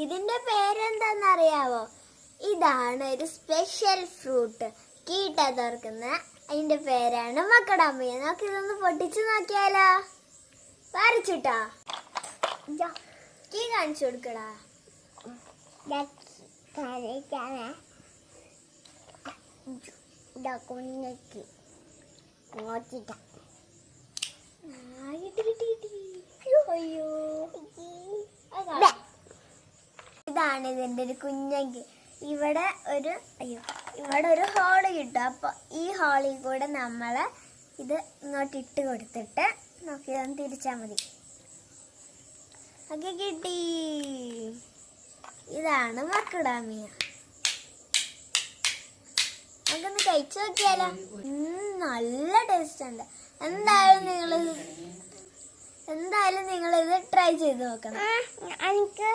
ഇതിന്റെ പേരെന്താന്നറിയാവോ? ഇതാണ് ഒരു സ്പെഷ്യൽ ഫ്രൂട്ട്. കീട്ട തുറക്കുന്ന അതിന്റെ പേരാണ് മക്കഡാമിയ. നമുക്ക് ഇതൊന്ന് പൊട്ടിച്ചു നോക്കിയാലോ? വരച്ചിട്ടാ കീ കാണിച്ചു കൊടുക്കടാ. ഇതാണ് ഇതിന്റെ ഒരു കുഞ്ഞങ്കി. ഇവിടെ ഒരു ഹോള് കിട്ടും. അപ്പൊ ഈ ഹോളിൽ കൂടെ നമ്മള് ഇത് ഇങ്ങോട്ട് ഇട്ട് കൊടുത്തിട്ട് നോക്കി തിരിച്ചാ മതി. ഒക്കെ കിട്ടി. ഇതാണ് മക്കഡാമിയ. നമുക്കൊന്ന് കഴിച്ചു നോക്കിയാലോ? നല്ല ടേസ്റ്റ് ഉണ്ട്. എന്തായാലും നിങ്ങൾ ഇത് ട്രൈ ചെയ്ത് നോക്കണം. എനിക്ക്